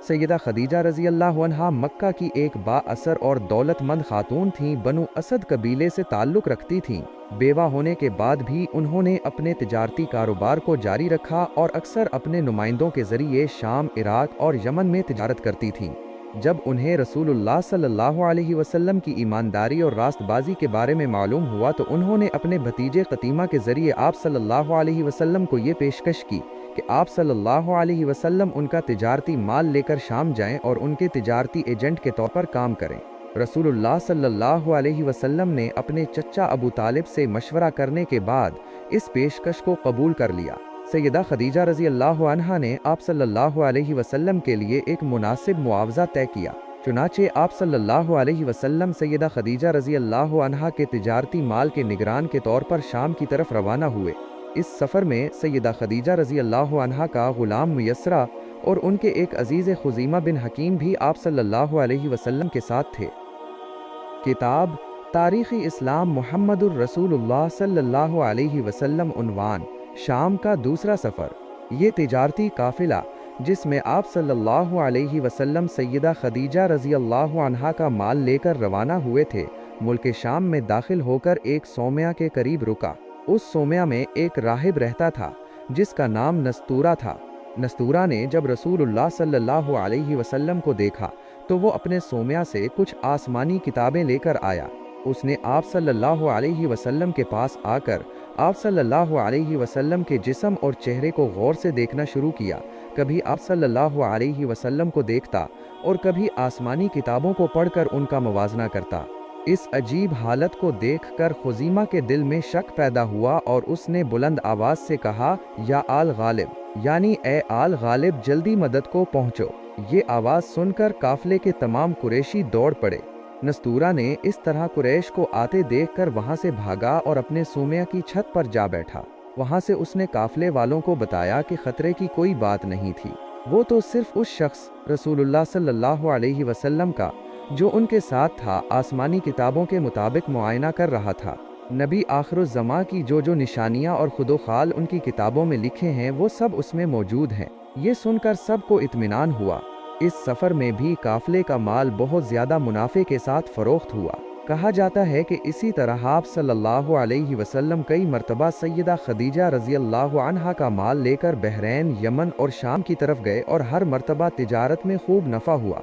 سیدہ خدیجہ رضی اللہ عنہا مکہ کی ایک با اثر اور دولت مند خاتون تھیں، بنو اسد قبیلے سے تعلق رکھتی تھیں۔ بیوہ ہونے کے بعد بھی انہوں نے اپنے تجارتی کاروبار کو جاری رکھا اور اکثر اپنے نمائندوں کے ذریعے شام، عراق اور یمن میں تجارت کرتی تھیں۔ جب انہیں رسول اللہ صلی اللہ علیہ وسلم کی ایمانداری اور راست بازی کے بارے میں معلوم ہوا تو انہوں نے اپنے بھتیجے قتیمہ کے ذریعے آپ صلی اللہ علیہ وسلم کو یہ پیشکش کی کہ آپ صلی اللہ علیہ وسلم ان کا تجارتی مال لے کر شام جائیں اور ان کے تجارتی ایجنٹ کے طور پر کام کریں۔ رسول اللہ صلی اللہ علیہ وسلم نے اپنے چچا ابو طالب سے مشورہ کرنے کے بعد اس پیشکش کو قبول کر لیا۔ سیدہ خدیجہ رضی اللہ عنہا نے آپ صلی اللہ علیہ وسلم کے لیے ایک مناسب معاوضہ طے کیا، چنانچہ آپ صلی اللہ علیہ وسلم سیدہ خدیجہ رضی اللہ عنہا کے تجارتی مال کے نگران کے طور پر شام کی طرف روانہ ہوئے۔ اس سفر میں سیدہ خدیجہ رضی اللہ عنہا کا غلام میسرہ اور ان کے ایک عزیز خزیمہ بن حکیم بھی آپ صلی اللہ علیہ وسلم کے ساتھ تھے۔ کتاب تاریخ اسلام محمد الرسول اللہ صلی اللہ علیہ وسلم عنوان شام کا دوسرا سفر۔ یہ تجارتی قافلہ جس میں آپ صلی اللہ علیہ وسلم سیدہ خدیجہ رضی اللہ عنہا کا مال لے کر روانہ ہوئے تھے، ملک شام میں داخل ہو کر ایک صومعہ کے قریب رکا۔ اس صومعہ میں ایک راہب رہتا تھا جس کا نام نستورہ تھا۔ نستورہ نے جب رسول اللہ صلی اللہ علیہ وسلم کو دیکھا تو وہ اپنے صومعہ سے کچھ آسمانی کتابیں لے کر آیا۔ اس نے آپ صلی اللہ علیہ وسلم کے پاس آ کر آپ صلی اللہ علیہ وسلم کے جسم اور چہرے کو غور سے دیکھنا شروع کیا۔ کبھی آپ صلی اللہ علیہ وسلم کو دیکھتا اور کبھی آسمانی کتابوں کو پڑھ کر ان کا موازنہ کرتا۔ اس عجیب حالت کو دیکھ کر خزیمہ کے دل میں شک پیدا ہوا اور اس نے بلند آواز سے کہا، یا آل غالب، یعنی اے آل غالب جلدی مدد کو پہنچو۔ یہ آواز سن کر قافلے کے تمام قریشی دوڑ پڑے۔ نستورہ نے اس طرح قریش کو آتے دیکھ کر وہاں سے بھاگا اور اپنے صومعہ کی چھت پر جا بیٹھا۔ وہاں سے اس نے قافلے والوں کو بتایا کہ خطرے کی کوئی بات نہیں تھی، وہ تو صرف اس شخص رسول اللہ صلی اللہ علیہ وسلم کا جو ان کے ساتھ تھا آسمانی کتابوں کے مطابق معائنہ کر رہا تھا۔ نبی آخر الزماں کی جو نشانیاں اور خود و خال ان کی کتابوں میں لکھے ہیں وہ سب اس میں موجود ہیں۔ یہ سن کر سب کو اطمینان ہوا۔ اس سفر میں بھی قافلے کا مال بہت زیادہ منافع کے ساتھ فروخت ہوا۔ کہا جاتا ہے کہ اسی طرح آپ صلی اللہ علیہ وسلم کئی مرتبہ سیدہ خدیجہ رضی اللہ عنہا کا مال لے کر بحرین، یمن اور شام کی طرف گئے اور ہر مرتبہ تجارت میں خوب نفع ہوا۔